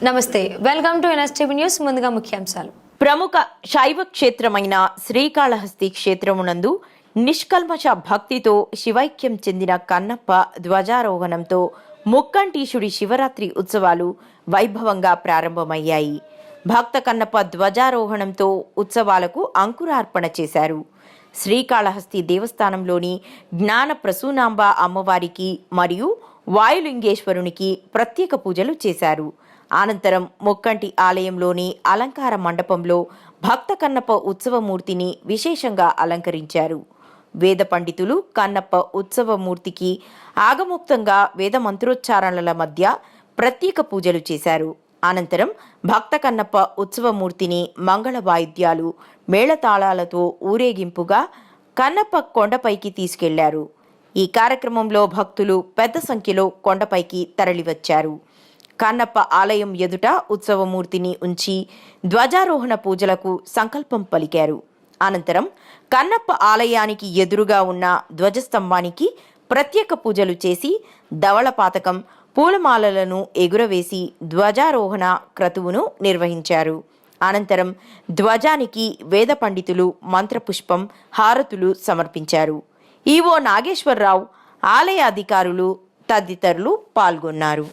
నమస్తే, welcome to NSTV news. ముందుగా ముఖ్యాంశాలు. ప్రముఖ శైవ క్షేత్రమైన శ్రీకాళహస్తి క్షేత్రమునందు నిష్కల్మష భక్తితో శివైక్యం చెందిన కన్నప్ప ధ్వజారోహణంతో ముక్కంటీశుడి శివరాత్రి ఉత్సవాలు వైభవంగా ప్రారంభమయ్యాయి. భక్త కన్నప్ప ధ్వజారోహణంతో ఉత్సవాలకు అంకురార్పణ చేశారు. శ్రీకాళహస్తి దేవస్థానంలోని జ్ఞాన ప్రసూనాంబ అమ్మవారికి మరియు వాయులింగేశ్వరునికి ప్రత్యేక పూజలు చేశారు. అనంతరం ముక్కంటి ఆలయంలోని అలంకార మండపంలో భక్త కన్నప్ప ఉత్సవమూర్తిని విశేషంగా అలంకరించారు. వేద పండితులు కన్నప్ప ఉత్సవమూర్తికి ఆగమోక్తంగా వేద మంత్రోచ్చారణల మధ్య ప్రత్యేక పూజలు చేశారు. అనంతరం భక్త కన్నప్ప ఉత్సవమూర్తిని మంగళ వాయిద్యాలు మేళతాళాలతో ఊరేగింపుగా కన్నప్ప కొండపైకి తీసుకెళ్లారు. ఈ కార్యక్రమంలో భక్తులు పెద్ద సంఖ్యలో కొండపైకి తరలివచ్చారు. కన్నప్ప ఆలయం ఎదుట ఉత్సవమూర్తిని ఉంచి ధ్వజారోహణ పూజలకు సంకల్పం పలికారు. అనంతరం కన్నప్ప ఆలయానికి ఎదురుగా ఉన్న ధ్వజస్తంభానికి ప్రత్యేక పూజలు చేసి ధవళపాతకం పూలమాలలను ఎగురవేసి ధ్వజారోహణ క్రతువును నిర్వహించారు. అనంతరం ధ్వజానికి వేద పండితులు మంత్రపుష్పం హారతులు సమర్పించారు. ఈవో నాగేశ్వరరావు, ఆలయ అధికారులు తదితరులు పాల్గొన్నారు.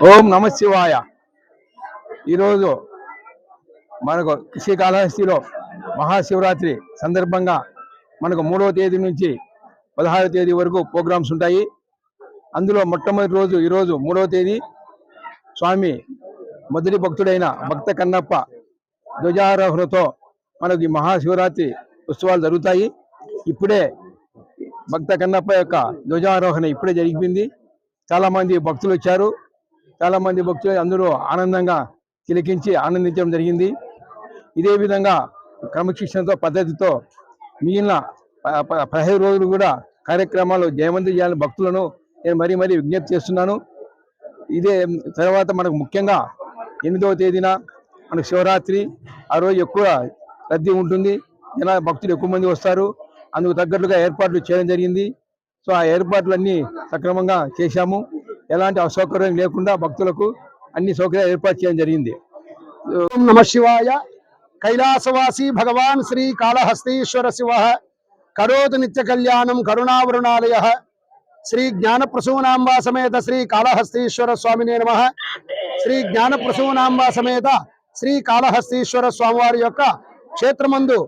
ఓం నమ శివాయ. ఈరోజు మనకు శ్రీకాళహస్తిలో మహాశివరాత్రి సందర్భంగా మనకు 3వ తేదీ నుంచి 16వ తేదీ వరకు ప్రోగ్రామ్స్ ఉంటాయి. అందులో మొట్టమొదటి రోజు ఈరోజు 3వ తేదీ స్వామి మొదటి భక్తుడైన భక్త కన్నప్ప ధ్వజారోహణతో మనకు ఈ మహాశివరాత్రి ఉత్సవాలు జరుగుతాయి. ఇప్పుడే భక్త కన్నప్ప యొక్క ధ్వజారోహణ ఇప్పుడే జరిగింది. చాలా మంది భక్తులు వచ్చారు. చాలా మంది భక్తులు అందరూ ఆనందంగా తిలకించి ఆనందించడం జరిగింది. ఇదే విధంగా క్రమశిక్షణతో పద్ధతితో మిగిలిన 15 రోజులు కూడా కార్యక్రమాలు జయవంతం చేయాలని భక్తులను నేను మరీ విజ్ఞప్తి చేస్తున్నాను. ఇదే తర్వాత మనకు ముఖ్యంగా 8వ తేదీన మనకు శివరాత్రి. ఆ రోజు ఎక్కువ రద్దీ ఉంటుంది, భక్తులు ఎక్కువ మంది వస్తారు. అందుకు తగ్గట్లుగా ఏర్పాట్లు చేయడం జరిగింది. సో ఆ ఏర్పాట్లన్నీ సక్రమంగా చేశాము. ఎలాంటి అసౌకర్యం లేకుండా భక్తులకు అన్ని సౌకర్యాలు ఏర్పాటు చేయడం జరిగింది. ఓం నమ శివాయ. కైలాసవాసి భగవాన్ శ్రీ కాళహస్తీశ్వర శివ కరోతు నిత్య కళ్యాణం కరుణావరుణాలయ శ్రీ జ్ఞానప్రసూనాంబా సమేత శ్రీ కాళహస్తీశ్వర స్వామినే నమః. శ్రీ జ్ఞానప్రసూనాంబా సమేత శ్రీ కాళహస్తీశ్వర స్వామివారి యొక్క క్షేత్రమందు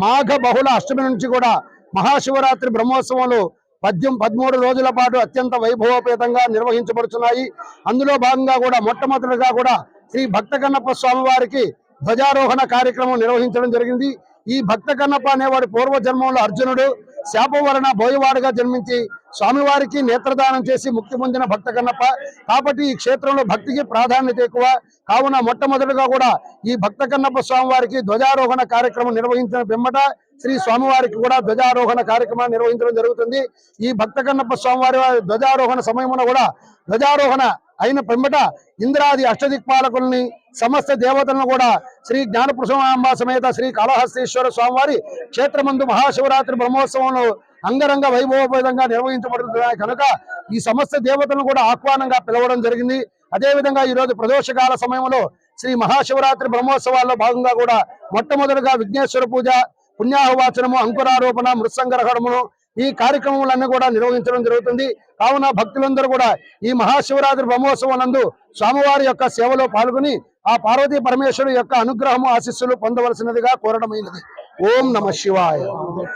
మాఘ బహుళ అష్టమి నుంచి కూడా మహాశివరాత్రి బ్రహ్మోత్సవాలు 13 రోజుల పాటు అత్యంత వైభవోపేతంగా నిర్వహించబడుతున్నాయి. అందులో భాగంగా కూడా మొట్టమొదటిగా కూడా శ్రీ భక్త కన్నప్ప స్వామి వారికి ధ్వజారోహణ కార్యక్రమం నిర్వహించడం జరిగింది. ఈ భక్త కన్నప్ప అనేవాడి పూర్వజన్మంలో అర్జునుడు శాపవరణ బోయవాడుగా జన్మించి స్వామివారికి నేత్రదానం చేసి ముక్తి పొందిన భక్త కన్నప్ప. కాబట్టి ఈ క్షేత్రంలో భక్తికి ప్రాధాన్యత ఎక్కువ కావున మొట్టమొదటిగా కూడా ఈ భక్త కన్నప్ప స్వామివారికి ధ్వజారోహణ కార్యక్రమం నిర్వహించిన పిమ్మట శ్రీ స్వామివారికి కూడా ధ్వజారోహణ కార్యక్రమాన్ని నిర్వహించడం జరుగుతుంది. ఈ భక్త కన్నప్ప స్వామివారి ధ్వజారోహణ సమయమున కూడా ధ్వజారోహణ అయిన పిమ్మట ఇంద్రాది అష్టదిక్పాలకుల్ని సమస్త దేవతలను కూడా శ్రీ జ్ఞానప్రసూనాంబా సమేత శ్రీ కాళహస్తీశ్వర స్వామివారి క్షేత్రమందు మహాశివరాత్రి బ్రహ్మోత్సవంలో అంగరంగ వైభవోపేతంగా నిర్వహించబడుతున్నాయి కనుక ఈ సమస్త దేవతలను కూడా ఆహ్వానంగా పిలవడం జరిగింది. అదేవిధంగా ఈ రోజు ప్రదోషకాల సమయంలో శ్రీ మహాశివరాత్రి బ్రహ్మోత్సవాల్లో భాగంగా కూడా మొట్టమొదటిగా విఘ్నేశ్వర పూజ, పుణ్యాహవాచనము, అంకురారోపణ, మృత్సంగరహణమును ఈ కార్యక్రమాలన్నీ కూడా నిర్వహించడం జరుగుతుంది. కావున భక్తులందరూ కూడా ఈ మహాశివరాత్రి బ్రహ్మోత్సవం నందు స్వామివారి యొక్క సేవలో పాల్గొని ఆ పార్వతీ పరమేశ్వరు యొక్క అనుగ్రహము ఆశీస్సులు పొందవలసినదిగా కోరడమైనది. ఓం నమ శివాయ.